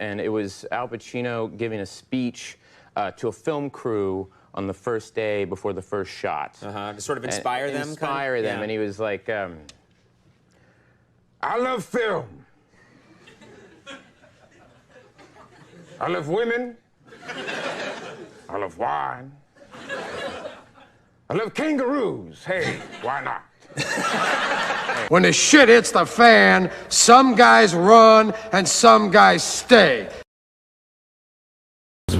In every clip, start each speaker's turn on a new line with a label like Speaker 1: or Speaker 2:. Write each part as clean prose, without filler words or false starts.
Speaker 1: and it was Al Pacino giving a speech to a film crew on the first day before the first shot.
Speaker 2: To sort of inspire them?
Speaker 1: Inspire them, and he was like,
Speaker 3: I love film. I love women. I love wine. I love kangaroos. Hey, why not? When the shit hits the fan, some guys run and some guys stay.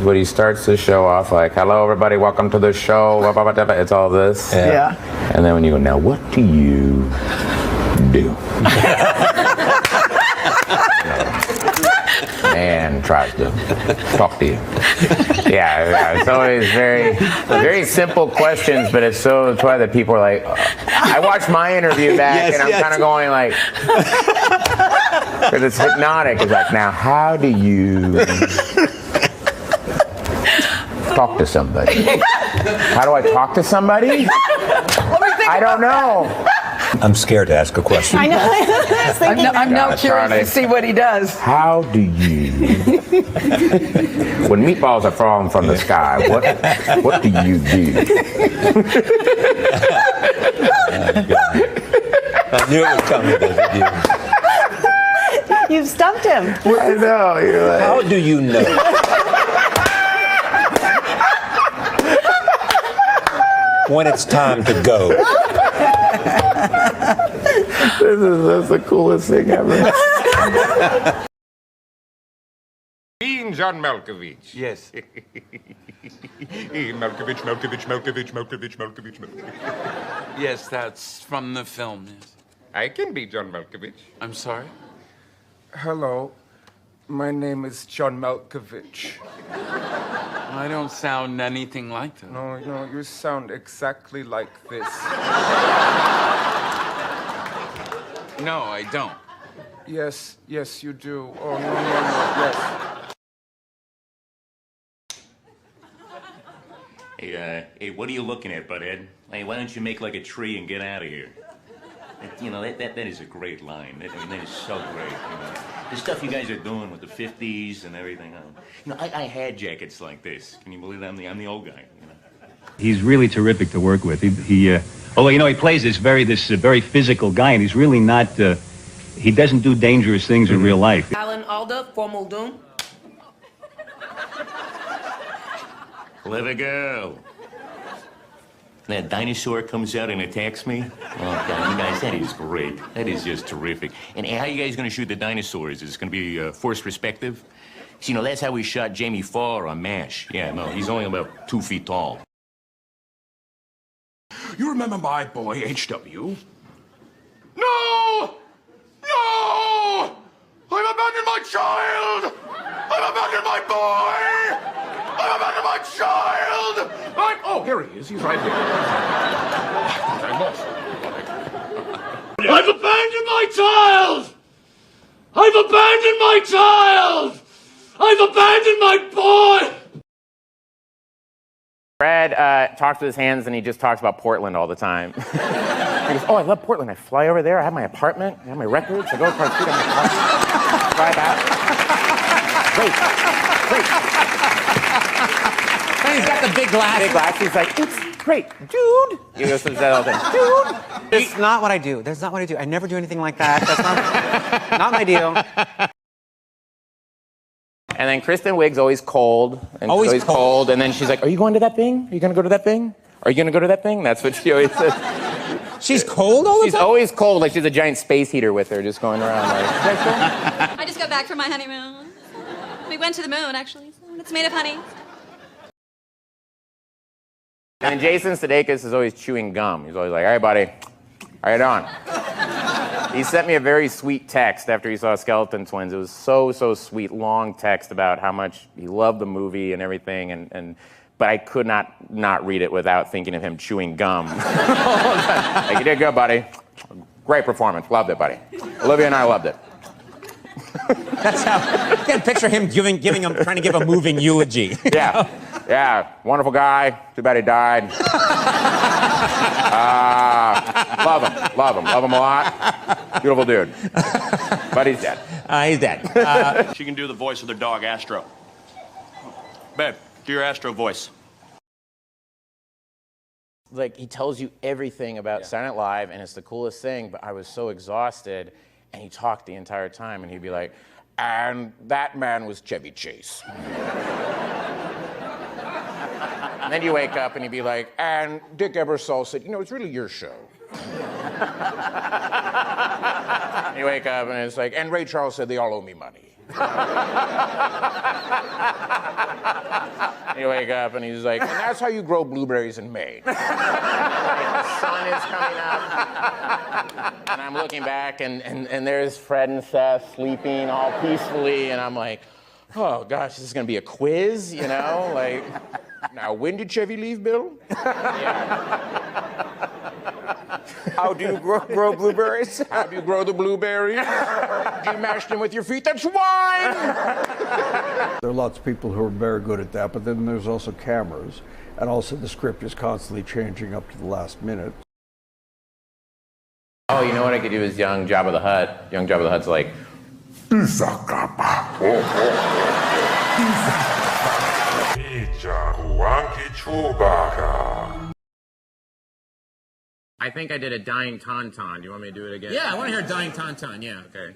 Speaker 1: But he starts the show off like, hello everybody, welcome to the show, it's all this.
Speaker 4: Yeah.
Speaker 1: And then when you go, now what do you do? Man tries to talk to you. Yeah, it's always very simple questions, but it's why that people are like, I watched my interview back and I'm kind of going like, because it's hypnotic. It's like, now how do you talk to somebody? How do I talk to somebody? I don't know.
Speaker 5: I'm scared to ask a question.
Speaker 4: I know. I'm now curious to see what he does.
Speaker 1: How do you, when meatballs are falling from the sky, what do you do?
Speaker 5: I knew it would come to this with you.
Speaker 4: You've stumped him.
Speaker 1: I know. You're like,
Speaker 5: How do you know? When it's time to go.
Speaker 1: that's the coolest thing ever.
Speaker 3: Being John Malkovich.
Speaker 1: Yes.
Speaker 3: Malkovich.
Speaker 6: Yes, that's from the film, yes.
Speaker 3: I can be John Malkovich.
Speaker 6: I'm sorry?
Speaker 3: Hello, my name is John Malkovich.
Speaker 6: I don't sound anything like that.
Speaker 3: No, you sound exactly like this.
Speaker 6: No, I don't.
Speaker 3: Yes, you do. Oh, no, yes.
Speaker 7: Hey, what are you looking at, butthead? Hey, why don't you make like a tree and get out of here? That is a great line. That is so great. The stuff you guys are doing with the 50s and everything. I had jackets like this. Can you believe that? I'm the old guy.
Speaker 8: He's really terrific to work with. Although he plays this very physical guy, and he's really not. He doesn't do dangerous things in real life.
Speaker 9: Alan Alda, Formal Doom.
Speaker 7: Clever girl. That dinosaur comes out and attacks me. Oh, God, you guys, that is great. That is just terrific. And how are you guys going to shoot the dinosaurs? Is it going to be forced perspective? See, that's how we shot Jamie Farr on MASH. Yeah, no, he's only about 2 feet tall.
Speaker 3: You remember my boy, H.W.? No! I've abandoned my child! I've abandoned my boy! I've abandoned my child! Oh, here he is. He's right here. I lost him. I've abandoned my child! I've abandoned my child! I've abandoned my boy!
Speaker 1: Brad talks with his hands and he just talks about Portland all the time. He goes, oh, I love Portland. I fly over there. I have my apartment. I have my records. I go across the street. I have my car. Fly back. Great.
Speaker 2: And he's got the big glasses.
Speaker 1: Big glasses. He's like, it's great, dude. He goes to that all the time. Dude.
Speaker 2: That's not what I do. That's not what I do. I never do anything like that. That's not my deal.
Speaker 1: And then Kristen Wiig's always cold. And
Speaker 2: Always
Speaker 1: she's always cold. And then she's like, are you going to that thing? Are you going to go to that thing? Are you going to go to that thing? That's what she always says.
Speaker 2: She's cold all the time?
Speaker 1: She's always cold, like she's a giant space heater with her, just going around like...
Speaker 9: I just got back from my honeymoon. We went to the moon, actually. It's made of honey.
Speaker 1: And Jason Sudeikis is always chewing gum. He's always like, all right, buddy, how you doing? He sent me a very sweet text after he saw Skeleton Twins. It was so sweet, long text about how much he loved the movie and everything, but I could not read it without thinking of him chewing gum. Like, you did good, buddy. Great performance. Loved it, buddy. Olivia and I loved it.
Speaker 2: That's how I can picture him trying to give a moving eulogy.
Speaker 1: Yeah, wonderful guy. Too bad he died. Love him a lot. Beautiful dude. But he's dead.
Speaker 2: He's dead.
Speaker 10: She can do the voice of their dog, Astro. Babe, do your Astro voice.
Speaker 1: Like, he tells you everything about Saturday Night Live, and it's the coolest thing, but I was so exhausted, and he talked the entire time, and he'd be like, and that man was Chevy Chase. And then you wake up, and he'd be like, and Dick Ebersol said, you know, it's really your show. And you wake up, and it's like, and Ray Charles said they all owe me money. And you wake up and he's like, and that's how you grow blueberries in May. Like, the sun is coming up. And I'm looking back and there's Fred and Seth sleeping all peacefully. And I'm like, oh gosh, this is gonna be a quiz, you know? Like, now when did Chevy leave, Bill? Yeah.
Speaker 2: How do you grow blueberries?
Speaker 1: How do you grow the blueberries? Do you mash them with your feet? That's wine!
Speaker 11: There are lots of people who are very good at that, but then there's also cameras, and also the script is constantly changing up to the last minute.
Speaker 1: Oh, you know what I could do is young Jabba the Hutt. Young Jabba the Hutt's like, I think I did a dying tauntaun. Do you want me to do it again?
Speaker 2: Yeah, I want to hear a dying tauntaun, yeah.
Speaker 1: Okay.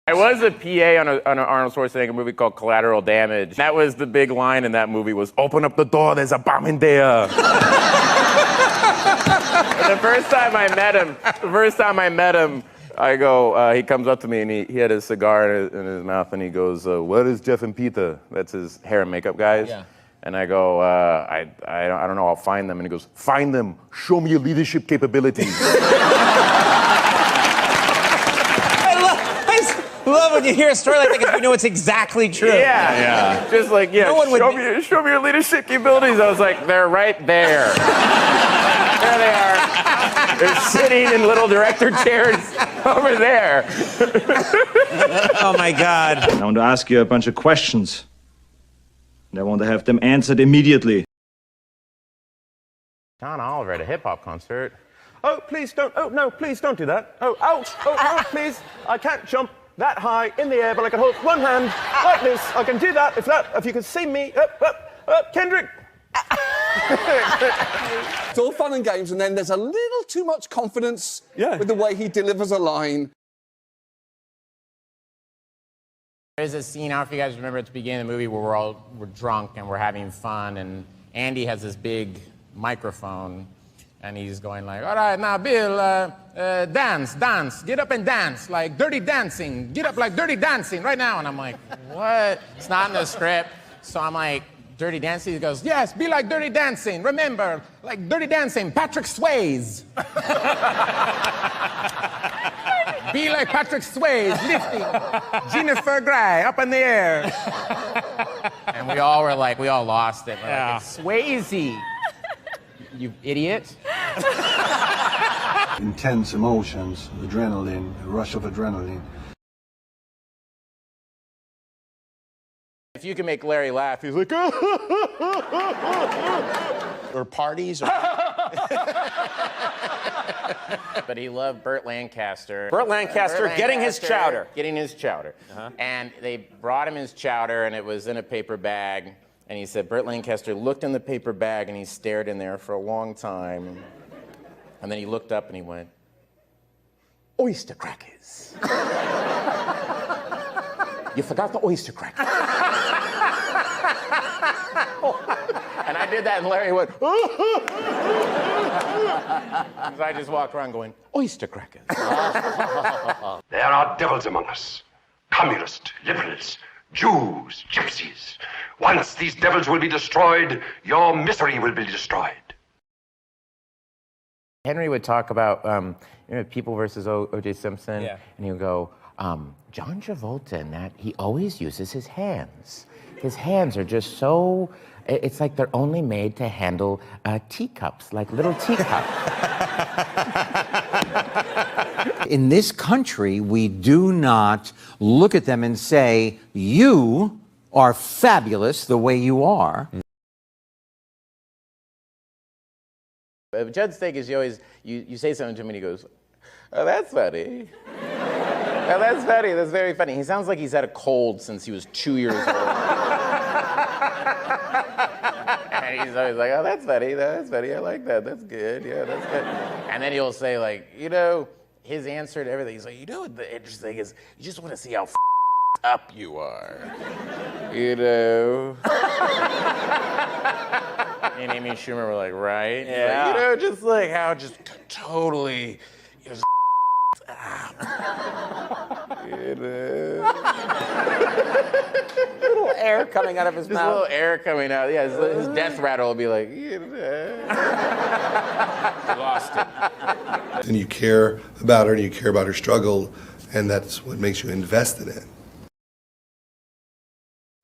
Speaker 1: I was a PA on an Arnold Schwarzenegger movie called Collateral Damage. That was the big line in that movie was, open up the door, there's a bomb in there. The first time I met him, I go, he comes up to me and he had a cigar in his mouth and he goes, what is Jeff and Peter? That's his hair and makeup guys.
Speaker 2: Yeah.
Speaker 1: And I go, I don't know, I'll find them. And he goes, find them, show me your leadership capabilities.
Speaker 2: I love when you hear a story like that because you know it's exactly true.
Speaker 1: Yeah. Just like, yeah,
Speaker 2: No
Speaker 1: show me your leadership capabilities. I was like, they're right there. There they are. They're sitting in little director chairs over there.
Speaker 2: Oh my God.
Speaker 12: I want to ask you a bunch of questions. And I want to have them answered immediately.
Speaker 1: John Oliver at a hip hop concert.
Speaker 13: Oh, please don't. Oh, no, please don't do that. Oh, ouch. Oh, please. I can't jump that high in the air, but I can hold one hand like this. I can do that if you can see me. Kendrick.
Speaker 14: It's all fun and games, and then there's a little too much confidence with the way he delivers a line.
Speaker 1: There's a scene, I don't know if you guys remember at the beginning of the movie where we're drunk and we're having fun, and Andy has this big microphone, and he's going like, all right, now, Bill, dance, get up and dance, like Dirty Dancing. Get up like Dirty Dancing right now. And I'm like, what? It's not in the script. So I'm like, Dirty Dancing? He goes, yes, be like Dirty Dancing. Remember, like Dirty Dancing, Patrick Swayze. Be like Patrick Swayze, lifting Jennifer Grey up in the air. And we all lost it. We're like, it's Swayze. You idiot.
Speaker 11: Intense emotions, adrenaline, a rush of adrenaline.
Speaker 1: If you can make Larry laugh, he's like, or parties. Or... But he loved Burt Lancaster.
Speaker 2: Burt Lancaster getting his chowder.
Speaker 1: Getting his chowder. And they brought him his chowder, and it was in a paper bag. And he said Burt Lancaster looked in the paper bag, and he stared in there for a long time. And then he looked up, and he went, oyster crackers. You forgot the oyster crackers. And I did that, and Larry went, so I just walked around going, oyster crackers.
Speaker 3: There are devils among us. Communists, liberals, Jews, gypsies. Once these devils will be destroyed, your misery will be destroyed.
Speaker 1: Henry would talk about People versus O.J. Simpson, and he would go, John Travolta in that, he always uses his hands. His hands are just so It's like they're only made to handle teacups, like little teacups.
Speaker 15: In this country, we do not look at them and say, you are fabulous the way you are.
Speaker 1: Judd Steak is you say something to him and he goes, oh, that's funny. Oh, that's funny. That's very funny. He sounds like he's had a cold since he was 2 years old. And he's always like, oh, that's funny. That's funny. I like that. That's good. Yeah, that's good. And then he'll say, like, you know, his answer to everything, he's like, you know what the interesting thing is? You just want to see how up you are. You know? And Amy Schumer were like, right?
Speaker 2: Yeah.
Speaker 1: Like, you know, just like how just totally, you know, you know.
Speaker 2: Little air coming out of his
Speaker 1: Just
Speaker 2: mouth.
Speaker 1: a little air coming out. Yeah, his death rattle will be like, you know. You lost it.
Speaker 16: And you care about her and you care about her struggle, and that's what makes you invested in.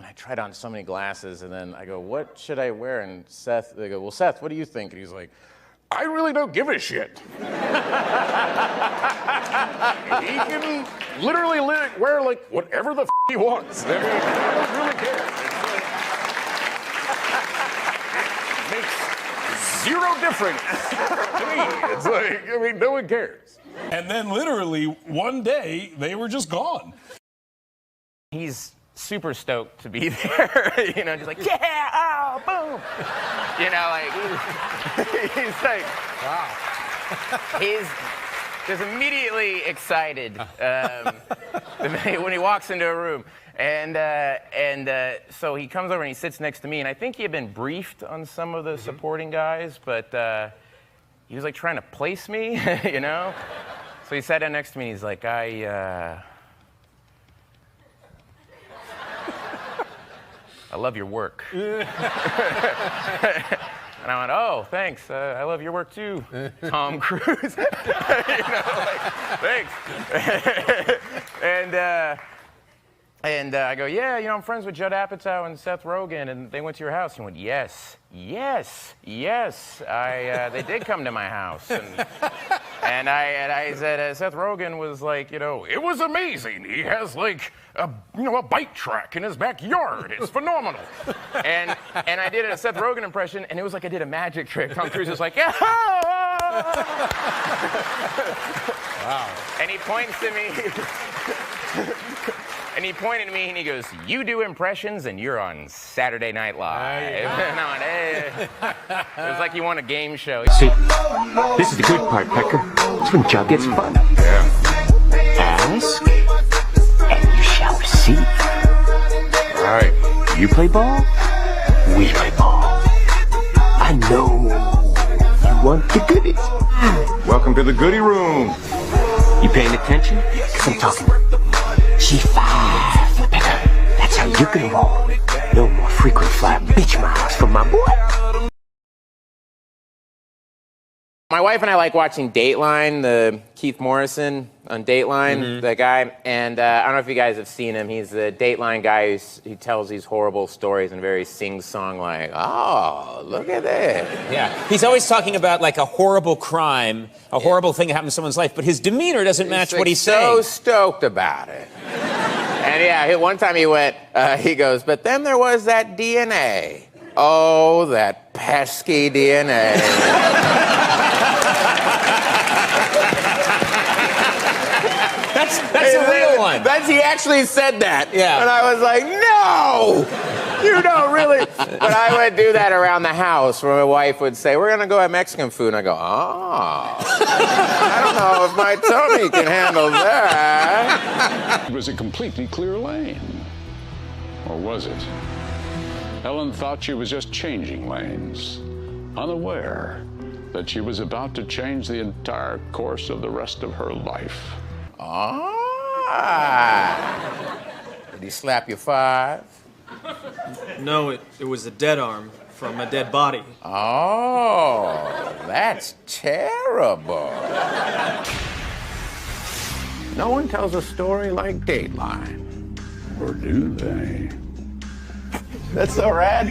Speaker 1: I tried on so many glasses, and then I go, what should I wear? And they go, well, Seth, what do you think? And he's like, I really don't give a shit. He can literally wear like whatever the he wants. I mean, I don't really care. It makes zero difference to me. It's like, I mean, no one cares.
Speaker 3: And then literally one day they were just gone.
Speaker 1: He's super stoked to be there, you know, just like, yeah, oh, boom. You know, like, he's like, wow. He's just immediately excited when he walks into a room. And so he comes over and he sits next to me, and I think he had been briefed on some of the supporting guys, but he was like trying to place me, you know? So he sat down next to me and he's like, I love your work. And I went, oh, thanks. I love your work too, Tom Cruise. You know, like, thanks. And I go, yeah, you know, I'm friends with Judd Apatow and Seth Rogen, and they went to your house. He went, yes. They did come to my house. And I said, Seth Rogen was like, you know, it was amazing. He has like a bike track in his backyard. It's phenomenal. And I did a Seth Rogen impression, and it was like I did a magic trick. Tom Cruise was like, yeah. Wow. And he points to me. And he pointed at me and he goes, you do impressions and you're on Saturday Night Live. And I went, hey. It was like you won a game show.
Speaker 17: See, this is the good part, Pecker. It's when Joe gets fun.
Speaker 1: Yeah.
Speaker 17: Ask, and you shall receive.
Speaker 1: All right.
Speaker 17: You play ball, we play ball. I know you want the goodies.
Speaker 3: Welcome to the goodie room.
Speaker 17: You paying attention? Because I'm talking G5, Pecker. That's how you're gonna roll. No more frequent flyer bitch miles from my boy.
Speaker 1: My wife and I like watching Dateline, the Keith Morrison on Dateline, the guy. And I don't know if you guys have seen him. He's the Dateline guy who tells these horrible stories and very sing-song like, oh, look at this.
Speaker 2: Yeah, he's always talking about like a horrible crime, a horrible thing that happened in someone's life, but his demeanor doesn't match what he's saying.
Speaker 1: He's so stoked about it. And yeah, one time he went, he goes, but then there was that DNA. Oh, that pesky DNA.
Speaker 2: That's a real one.
Speaker 1: He actually said that.
Speaker 2: Yeah.
Speaker 1: And I was like, no, you don't really. But I would do that around the house where my wife would say, we're going to go have Mexican food. And I go, oh, I don't know if my tummy can handle that.
Speaker 18: It was a completely clear lane. Or was it? Ellen thought she was just changing lanes, unaware that she was about to change the entire course of the rest of her life.
Speaker 1: Did he slap you 5?
Speaker 19: No, it was a dead arm from a dead body.
Speaker 1: Oh, that's terrible. No one tells a story like Dateline.
Speaker 18: Or do they?
Speaker 1: That's so rad.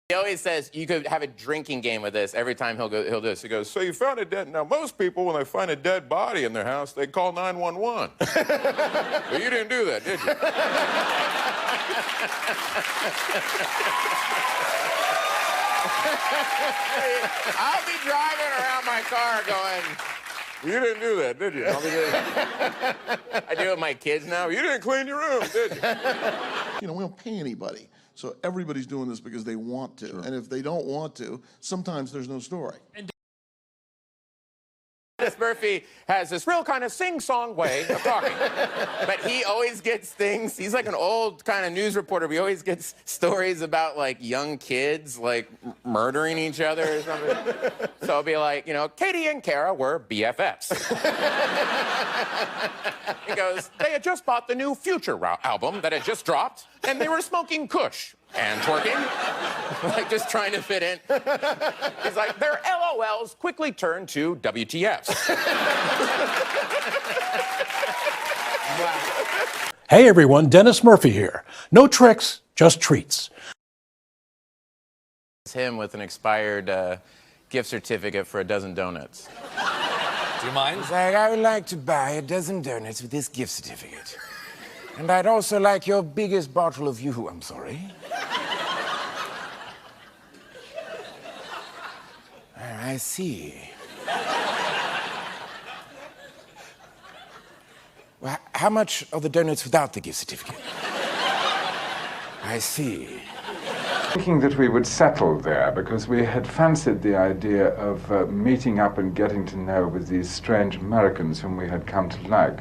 Speaker 1: He always says you could have a drinking game with this every time he'll do this. He goes, so you found a dead... Now, most people, when they find a dead body in their house, they call 911. But you didn't do that, did you? I'll be driving around my car going, you didn't do that, did you? I do it with my kids now. You didn't clean your room, did you?
Speaker 20: You know, we don't pay anybody. So everybody's doing this because they want to. Sure. And if they don't want to, sometimes there's no story.
Speaker 1: Dennis Murphy has this real kind of sing-song way of talking. But he always gets things, he's like an old kind of news reporter, but he always gets stories about like young kids like murdering each other or something. So it'll be like, you know, Katie and Kara were BFFs. He goes, they had just bought the new Future album that had just dropped, and they were smoking Kush and twerking, like just trying to fit in. He's like, their LOLs quickly turned to WTFs.
Speaker 21: Hey everyone, Dennis Murphy here. No tricks, just treats.
Speaker 1: It's him with an expired gift certificate for a dozen donuts.
Speaker 22: Do you mind?
Speaker 1: He's like, I would like to buy a dozen donuts with this gift certificate. And I'd also like your biggest bottle of Yoo-hoo. I'm sorry. I see. Well, how much are the donuts without the gift certificate? I see.
Speaker 23: Thinking that we would settle there because we had fancied the idea of meeting up and getting to know with these strange Americans whom we had come to like.